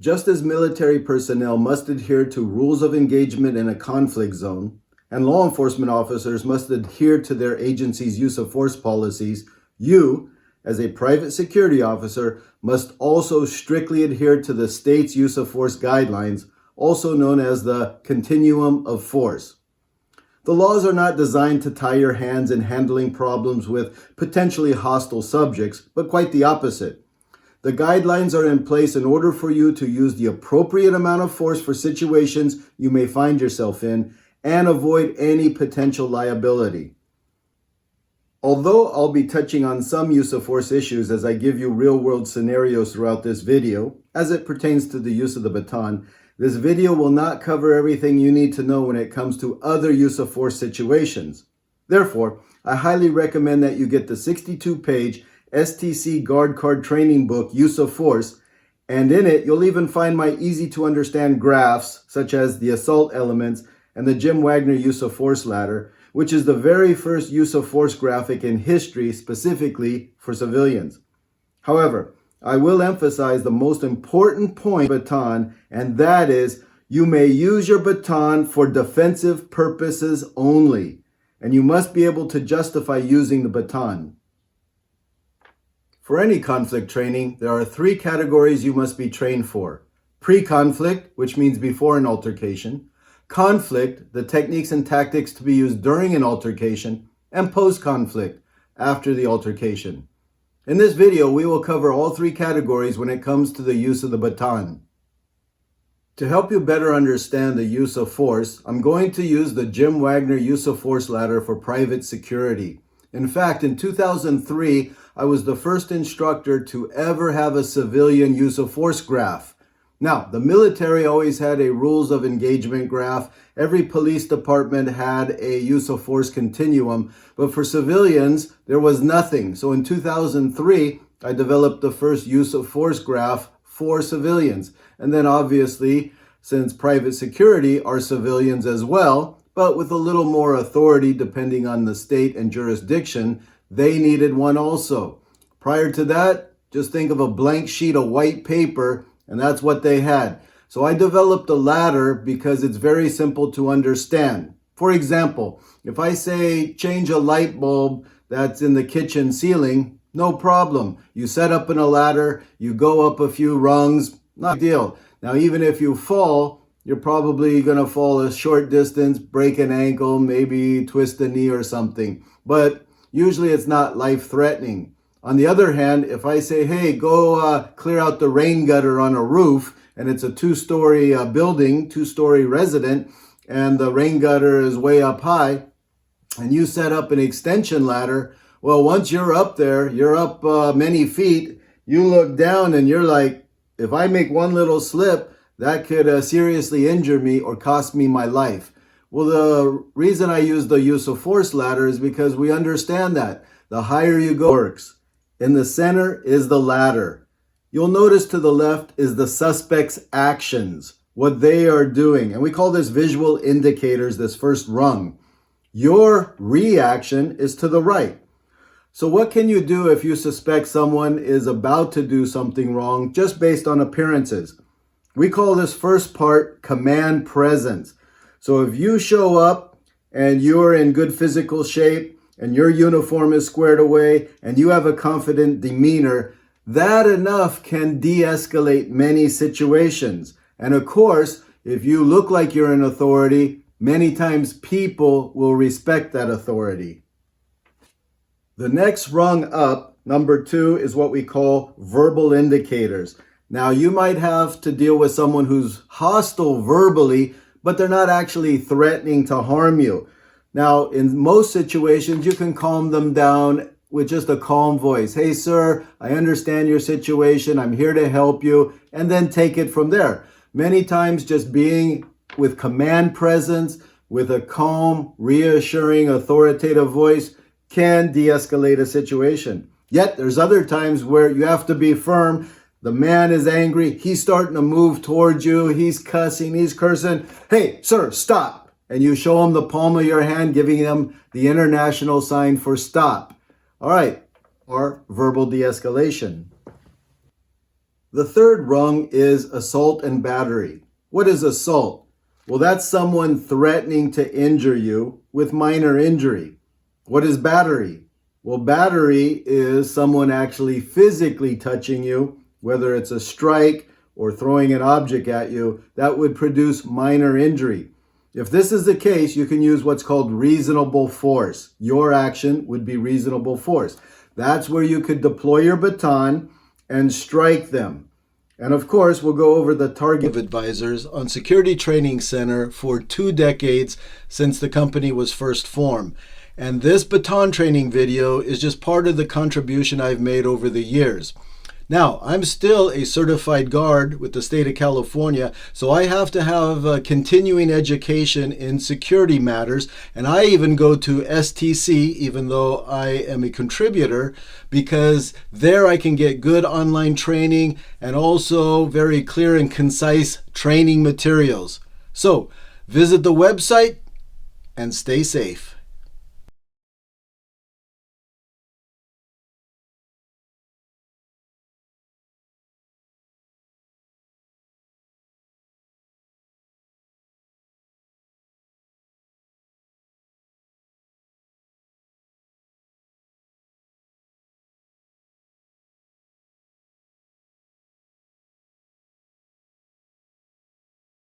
Just as military personnel must adhere to rules of engagement in a conflict zone, and law enforcement officers must adhere to their agency's use of force policies, you, as a private security officer, must also strictly adhere to the state's use of force guidelines, also known as the Continuum of Force. The laws are not designed to tie your hands in handling problems with potentially hostile subjects, but quite the opposite. The guidelines are in place in order for you to use the appropriate amount of force for situations you may find yourself in and avoid any potential liability. Although I'll be touching on some use of force issues as I give you real-world scenarios throughout this video, as it pertains to the use of the baton, this video will not cover everything you need to know when it comes to other use of force situations. Therefore, I highly recommend that you get the 62-page STC Guard Card Training book, Use of Force, and in it, you'll even find my easy-to-understand graphs, such as the assault elements and the Jim Wagner Use of Force ladder, which is the very first use of force graphic in history specifically for civilians. However, I will emphasize the most important point of baton, and that is you may use your baton for defensive purposes only, and you must be able to justify using the baton. For any conflict training, there are 3 categories you must be trained for. Pre-conflict, which means before an altercation. Conflict, the techniques and tactics to be used during an altercation. And post-conflict, after the altercation. In this video, we will cover all 3 categories when it comes to the use of the baton. To help you better understand the use of force, I'm going to use the Jim Wagner Use of Force ladder for private security. In fact, in 2003, I was the first instructor to ever have a civilian use of force graph. Now, the military always had a rules of engagement graph. Every police department had a use of force continuum, but for civilians, there was nothing. So in 2003, I developed the first use of force graph for civilians. And then obviously, since private security are civilians as well, but with a little more authority depending on the state and jurisdiction, they needed one also. Prior to that, just think of a blank sheet of white paper, and that's what they had. So I developed a ladder because it's very simple to understand. For example, if I say change a light bulb that's in the kitchen ceiling, no problem. You set up in a ladder, you go up a few rungs, not a big deal. Now, even if you fall, you're probably going to fall a short distance, break an ankle, maybe twist a knee or something. But usually it's not life-threatening. On the other hand, if I say, hey, go clear out the rain gutter on a roof, and it's a 2-story building, 2-story resident, and the rain gutter is way up high, and you set up an extension ladder, well, once you're up there, you're up many feet, you look down and you're like, if I make one little slip, that could seriously injure me or cost me my life. Well, the reason I use the use of force ladder is because we understand that. The higher you go, works. In the center is the ladder. You'll notice to the left is the suspect's actions, what they are doing. And we call this visual indicators, this first rung. Your reaction is to the right. So what can you do if you suspect someone is about to do something wrong just based on appearances? We call this first part command presence. So if you show up and you're in good physical shape and your uniform is squared away and you have a confident demeanor, that enough can de-escalate many situations. And of course, if you look like you're in authority, many times people will respect that authority. The next rung up, number 2, is what we call verbal indicators. Now, you might have to deal with someone who's hostile verbally, but they're not actually threatening to harm you. Now, in most situations, you can calm them down with just a calm voice. Hey, sir, I understand your situation. I'm here to help you. And then take it from there. Many times, just being with command presence, with a calm, reassuring, authoritative voice can de-escalate a situation. Yet, there's other times where you have to be firm. The man is angry. He's starting to move towards you. He's cussing. He's cursing. Hey, sir, stop. And you show him the palm of your hand, giving them the international sign for stop. All right. Or verbal de-escalation. The third rung is assault and battery. What is assault? Well, that's someone threatening to injure you with minor injury. What is battery? Well, battery is someone actually physically touching you, whether it's a strike or throwing an object at you, that would produce minor injury. If this is the case, you can use what's called reasonable force. Your action would be reasonable force. That's where you could deploy your baton and strike them. And of course, we'll go over the target of advisors on Security Training Center for 2 decades since the company was first formed. And this baton training video is just part of the contribution I've made over the years. Now, I'm still a certified guard with the state of California, so I have to have continuing education in security matters, and I even go to STC, even though I am a contributor, because there I can get good online training and also very clear and concise training materials. So, visit the website and stay safe.